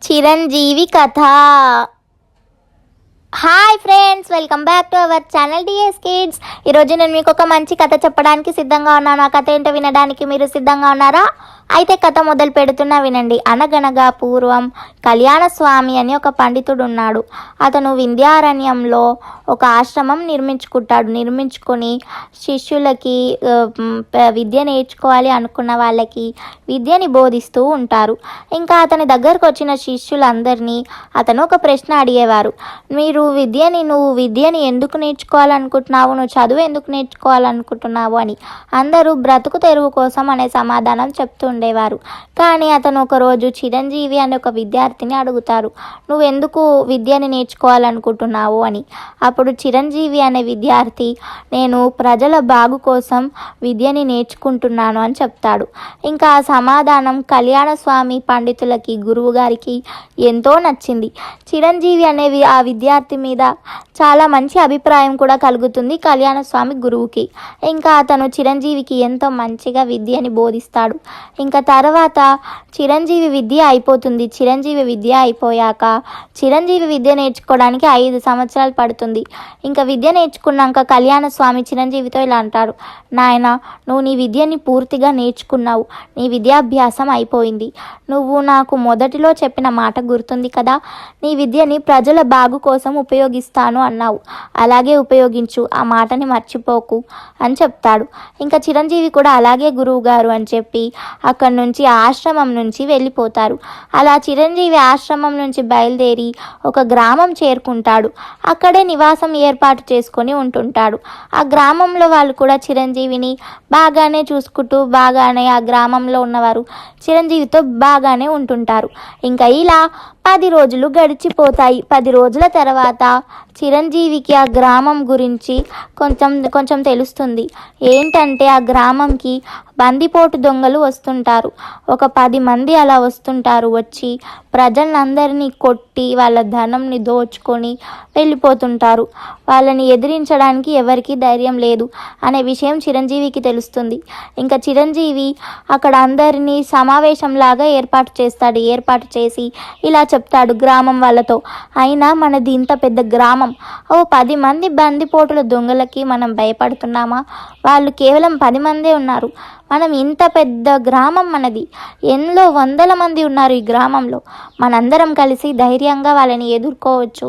చిరంజీవి కథ. Hi friends, welcome back to our channel DS kids. ఈరోజు నేను మీకు ఒక మంచి కథ చెప్పడానికి సిద్ధంగా ఉన్నాను. ఆ కథ ఏంటో వినడానికి మీరు సిద్ధంగా ఉన్నారా? అయితే కథ మొదలు పెడుతున్నా వినండి. అనగనగా పూర్వం కళ్యాణ స్వామి అని ఒక పండితుడు ఉన్నాడు. అతను వింధ్యారణ్యంలో ఒక ఆశ్రమం నిర్మించుకొని శిష్యులకి విద్య నేర్చుకోవాలి అనుకున్న వాళ్ళకి విద్యని బోధిస్తూ ఉంటారు. ఇంకా అతని దగ్గరకు వచ్చిన శిష్యులందరినీ అతను ఒక ప్రశ్న అడిగేవారు. నువ్వు విద్యని ఎందుకు నేర్చుకోవాలనుకుంటున్నావు, నువ్వు చదువు ఎందుకు నేర్చుకోవాలనుకుంటున్నావు అని. అందరూ బ్రతుకు తెరువు కోసం అనే సమాధానం చెప్తుండేవారు. కానీ అతను ఒకరోజు చిరంజీవి అనే ఒక విద్యార్థిని అడుగుతారు, నువ్వు ఎందుకు విద్యని నేర్చుకోవాలనుకుంటున్నావు అని. అప్పుడు చిరంజీవి అనే విద్యార్థి, నేను ప్రజల బాగు కోసం విద్యని నేర్చుకుంటున్నాను అని చెప్తాడు. ఇంకా ఆ సమాధానం కళ్యాణ స్వామి పండితులకి, గురువు గారికి ఎంతో నచ్చింది. చిరంజీవి అనేవి ఆ విద్యార్థి మీద చాలా మంచి అభిప్రాయం కూడా కలుగుతుంది కళ్యాణ స్వామి గురువుకి. ఇంకా అతను చిరంజీవికి ఎంతో మంచిగా విద్యని బోధిస్తాడు. ఇంకా తర్వాత చిరంజీవి విద్య అయిపోతుంది. చిరంజీవి విద్య అయిపోయాక చిరంజీవి విద్య నేర్చుకోవడానికి 5 సంవత్సరాలు పడుతుంది. ఇంకా విద్య నేర్చుకున్నాక కళ్యాణ స్వామి చిరంజీవితో ఇలా అంటాడు, నాయన, నువ్వు నీ విద్యని పూర్తిగా నేర్చుకున్నావు, నీ విద్యాభ్యాసం అయిపోయింది. నువ్వు నాకు మొదటిలో చెప్పిన మాట గుర్తుంది కదా, నీ విద్యని ప్రజల బాగు కోసం ఉపయోగిస్తాను అన్నావు, అలాగే ఉపయోగించు, ఆ మాటని మర్చిపోకు అని చెప్తాడు. ఇంకా చిరంజీవి కూడా అలాగే గురువు గారు అని చెప్పి అక్కడి నుంచి ఆశ్రమం నుంచి వెళ్ళిపోతారు. అలా చిరంజీవి ఆశ్రమం నుంచి బయలుదేరి ఒక గ్రామం చేరుకుంటాడు. అక్కడే నివాసం ఏర్పాటు చేసుకొని ఉంటుంటాడు. ఆ గ్రామంలో వాళ్ళు కూడా చిరంజీవిని బాగానే చూసుకుంటూ బాగానే ఆ గ్రామంలో ఉన్నవారు చిరంజీవితో బాగానే ఉంటుంటారు. ఇంకా ఇలా 10 రోజులు గడిచిపోతాయి. 10 రోజుల తర్వాత చిరంజీవికి ఆ గ్రామం గురించి కొంచెం తెలుస్తుంది. ఏంటంటే ఆ గ్రామంకి బందిపోటు దొంగలు వస్తుంటారు. ఒక 10 మంది అలా వస్తుంటారు. వచ్చి ప్రజలందరినీ కొట్టి వాళ్ళ ధనంని దోచుకొని వెళ్ళిపోతుంటారు. వాళ్ళని ఎదిరించడానికి ఎవరికీ ధైర్యం లేదు అనే విషయం చిరంజీవికి తెలుస్తుంది. ఇంకా చిరంజీవి అక్కడ అందరినీ సమావేశంలాగా ఏర్పాటు చేసి ఇలా చెప్తాడు గ్రామం వాళ్ళతో, అయినా మనది ఇంత పెద్ద గ్రామం, 10 మంది బందిపోటుల దొంగలకి మనం భయపడుతున్నామా? వాళ్ళు కేవలం 10 మందే ఉన్నారు. మనం ఇంత పెద్ద గ్రామం మనది, ఎన్నో వందల మంది ఉన్నారు ఈ గ్రామంలో. మనందరం కలిసి ధైర్యంగా వాళ్ళని ఎదుర్కోవచ్చు.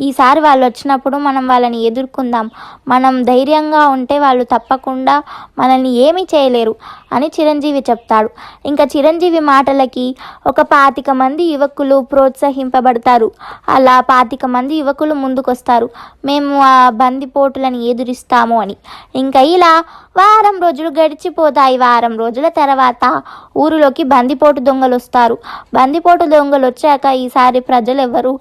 ఈసారి వాళ్ళు వచ్చినప్పుడు మనం వాళ్ళని ఎదుర్కొందాం. మనం ధైర్యంగా ఉంటే వాళ్ళు తప్పకుండా మనల్ని ఏమీ చేయలేరు అని చిరంజీవి చెప్తాడు. ఇంకా చిరంజీవి మాటలకి ఒక 25 మంది యువకులు ప్రోత్సహింపబడతారు. అలా 25 మంది యువకులు ముందుకొస్తారు, మేము ఆ బందిపోటులను ఎదురిస్తాము అని. ఇంకా ఇలా వారం రోజులు గడిచిపోతాయి. వారం రోజుల తర్వాత ఊరిలోకి బందిపోటు దొంగలు వస్తారు. బందిపోటు దొంగలు వచ్చాక ఈసారి ప్రజలు ఎవరు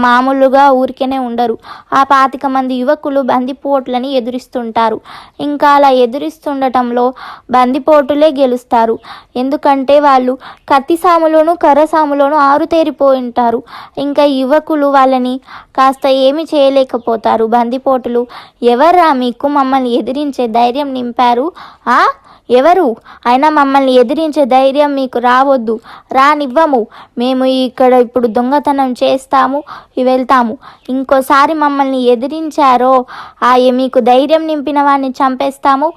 మామూలుగా ఊరికేనే ఉండరు. ఆ 25 మంది యువకులు బందిపోట్లని ఎదురిస్తుంటారు. ఇంకా అలా ఎదురిస్తుండటంలో బందిపోటులే గెలుస్తారు. ఎందుకంటే వాళ్ళు కత్తిసాములోను కర్రసాములోను ఆరుతేరిపోయి ఉంటారు. ఇంకా యువకులు వాళ్ళని కాస్త ఏమి చేయలేకపోతారు. బందిపోటులు, ఎవర్రా మీకు మమ్మల్ని ఎదిరించే ధైర్యం నింపారు? ఎవరు? అయినా మమ్మల్ని ఎదిరించే ధైర్యం మీకు రావద్దు, రానివ్వము. మేము ఇక్కడ ఇప్పుడు దొంగతనం చేస్తాము, వెళ్తాము. ఇంకోసారి మమ్మల్ని ఎదిరించారో మీకు ధైర్యం నింపిన వాడిని చంపేస్తాము,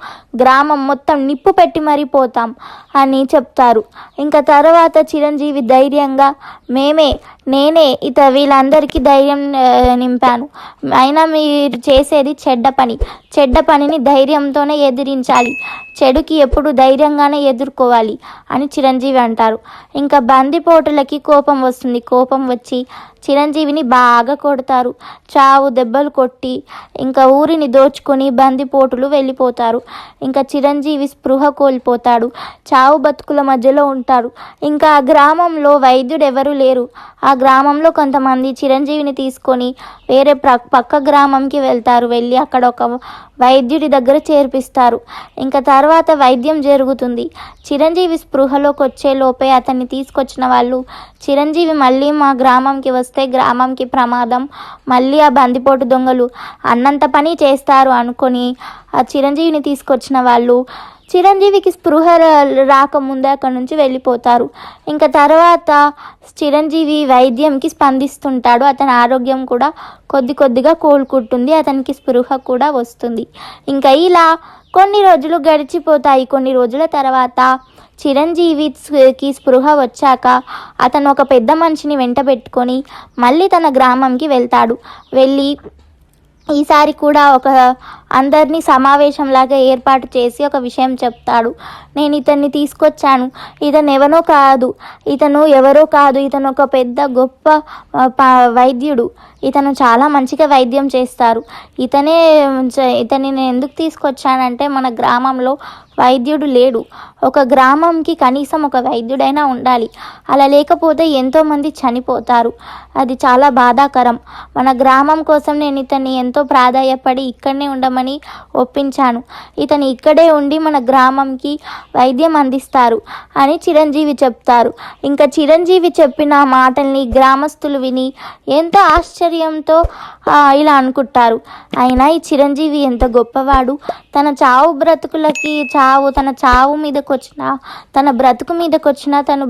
గ్రామం మొత్తం నిప్పు పెట్టి మరిపోతాం అని చెప్తారు. ఇంకా తర్వాత చిరంజీవి ధైర్యంగా, నేనే వీళ్ళందరికీ ధైర్యం నింపాను. అయినా మీరు చేసేది చెడ్డ పనిని ధైర్యంతోనే ఎదిరించాలి, చెడుకి ఎప్పుడు ధైర్యంగానే ఎదుర్కోవాలి అని చిరంజీవి అంటారు. ఇంకా బందిపోటులకి కోపం వస్తుంది. కోపం వచ్చి చిరంజీవిని బాగా కొడతారు. చావు దెబ్బలు కొట్టి ఇంకా ఊరిని దోచుకొని బందిపోటులు వెళ్ళిపోతారు. ఇంకా చిరంజీవి స్పృహ కోల్పోతాడు. చావు బతుకుల మధ్యలో ఉంటారు. ఇంకా ఆ గ్రామంలో వైద్యుడు ఎవరు లేరు. ఆ గ్రామంలో కొంతమంది చిరంజీవిని తీసుకొని వేరే పక్క గ్రామంకి వెళ్తారు. వెళ్ళి అక్కడ ఒక వైద్యుడి దగ్గర చేర్పిస్తారు. ఇంకా తర్వాత వైద్యం జరుగుతుంది. చిరంజీవి స్పృహలోకి వచ్చే లోపే అతన్ని తీసుకొచ్చిన వాళ్ళు చిరంజీవి మళ్ళీ మా గ్రామంకి వస్తే గ్రామంకి ప్రమాదం, మళ్ళీ ఆ బందిపోటు దొంగలు అన్నంత పని చేస్తారు అనుకొని ఆ చిరంజీవిని తీసుకొచ్చిన వాళ్ళు చిరంజీవికి స్పృహ రాకముందే అక్కడి నుంచి వెళ్ళిపోతారు. ఇంకా తర్వాత చిరంజీవి వైద్యంకి స్పందిస్తుంటాడు. అతని ఆరోగ్యం కూడా కొద్దిగా కోలుకుంటుంది, అతనికి స్పృహ కూడా వస్తుంది. ఇంకా ఇలా కొన్ని రోజులు గడిచిపోతాయి. కొన్ని రోజుల తర్వాత చిరంజీవికి స్పృహ వచ్చాక అతను ఒక పెద్ద మనిషిని వెంట పెట్టుకొని మళ్ళీ తన గ్రామంకి వెళ్ళి ఈసారి కూడా అందరినీ సమావేశంలాగా ఏర్పాటు చేసి ఒక విషయం చెప్తాడు. నేను ఇతన్ని తీసుకొచ్చాను, ఇతను ఎవరో కాదు, ఇతను ఒక పెద్ద గొప్ప వైద్యుడు, ఇతను చాలా మంచిగా వైద్యం చేస్తారు. ఇతన్ని నేను ఎందుకు తీసుకొచ్చానంటే మన గ్రామంలో వైద్యుడు లేడు. ఒక గ్రామంకి కనీసం ఒక వైద్యుడైనా ఉండాలి. అలా లేకపోతే ఎంతోమంది చనిపోతారు. అది చాలా బాధాకరం. మన గ్రామం కోసం నేను ఇతన్ని ఎంతో ప్రాధాయపడి ఇక్కడనే ఉండమని ఒప్పించాను. ఇతను ఇక్కడే ఉండి మన గ్రామంకి వైద్యం అందిస్తారు అని చిరంజీవి చెప్తారు. ఇంకా చిరంజీవి చెప్పిన మాటల్ని గ్రామస్తులు విని ఎంతో ఆశ్చర్యంతో ఇలా అనుకుంటారు, అయినా ఈ చిరంజీవి ఎంత గొప్పవాడు, తన చావు మీదకి వచ్చినా తన బ్రతుకు మీదకి వచ్చినా తను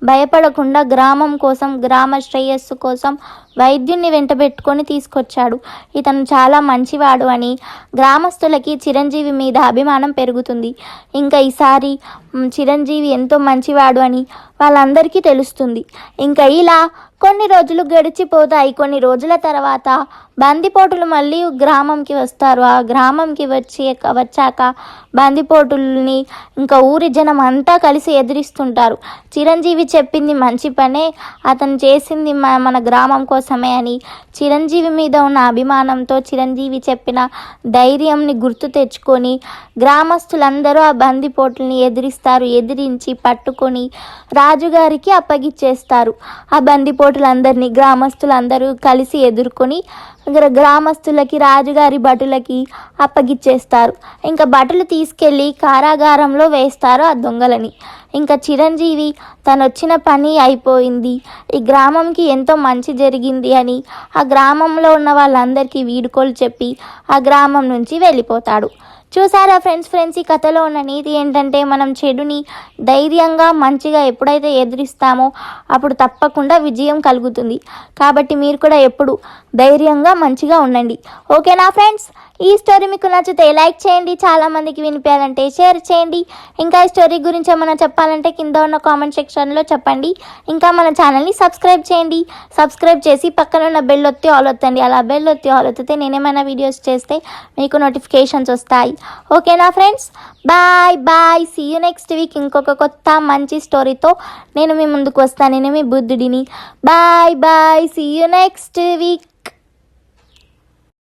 భయపడకుండా గ్రామం కోసం, గ్రామ శ్రేయస్సు కోసం వైద్యున్ని వెంటబెట్టుకొని తీసుకొచ్చాడు. ఇతను చాలా మంచివాడు అని గ్రామస్తులకి చిరంజీవి మీద అభిమానం పెరుగుతుంది. ఇంకా ఈసారి చిరంజీవి ఎంతో మంచివాడు అని వాళ్ళందరికీ తెలుస్తుంది. ఇంకా ఇలా కొన్ని రోజులు గడిచిపోతాయి. కొన్ని రోజుల తర్వాత బందిపోటులు మళ్ళీ గ్రామంకి వస్తారు. ఆ గ్రామంకి వచ్చాక బందిపోటుల్ని ఇంకా ఊరి జనం అంతా కలిసి ఎదిరిస్తుంటారు. చిరంజీవి చెప్పింది మంచి పనే, అతను చేసింది మన గ్రామం కోసమే అని చిరంజీవి మీద ఉన్న అభిమానంతో చిరంజీవి చెప్పిన ధైర్యంని గుర్తు తెచ్చుకొని గ్రామస్తులందరూ ఆ బందిపోటుల్ని ఎదిరించి పట్టుకొని రాజుగారికి అప్పగిచ్చేస్తారు. ఆ బందిపోటులందరినీ గ్రామస్తులందరూ కలిసి ఎదుర్కొని గ్రామస్తులకి, రాజుగారి భటులకి అప్పగిచ్చేస్తారు. ఇంకా భటులు తీసుకెళ్ళి కారాగారంలో వేస్తారు ఆ దొంగలని. ఇంకా చిరంజీవి తను వచ్చిన పని అయిపోయింది, ఈ గ్రామంకి ఎంతో మంచి జరిగింది అని ఆ గ్రామంలో ఉన్న వాళ్ళందరికీ వీడుకోలు చెప్పి ఆ గ్రామం నుంచి వెళ్ళిపోతాడు. చూసారా ఫ్రెండ్స్, ఈ కథలో ఉన్న నీతి ఏంటంటే మనం చెడుని ధైర్యంగా మంచిగా ఎప్పుడైతే ఎదిరిస్తామో అప్పుడు తప్పకుండా విజయం కలుగుతుంది. కాబట్టి మీరు కూడా ఎప్పుడు ధైర్యంగా మంచిగా ఉండండి. ఓకేనా ఫ్రెండ్స్? ఈ స్టోరీ మీకు నచ్చితే లైక్ చేయండి, చాలామందికి వినిపించాలంటే షేర్ చేయండి. ఇంకా ఈ స్టోరీ గురించి ఏమైనా చెప్పాలంటే కింద ఉన్న కామెంట్ సెక్షన్లో చెప్పండి. ఇంకా మన ఛానల్ని సబ్స్క్రైబ్ చేయండి. సబ్స్క్రైబ్ చేసి పక్కన ఉన్న బెల్ ఒత్తి ఆల్ ఒత్తండి. అలా బెల్ ఒత్తి ఆల్ ఒత్తితే నేనేమైనా వీడియోస్ చేస్తే మీకు నోటిఫికేషన్స్ వస్తాయి. ఓకేనా friends? Bye. See you next week. ఇంకొక కొత్త మంచి స్టోరీతో నేను మీ ముందుకు వస్తాను. నేను మీ బుద్ధుడిని. Bye. See you next week.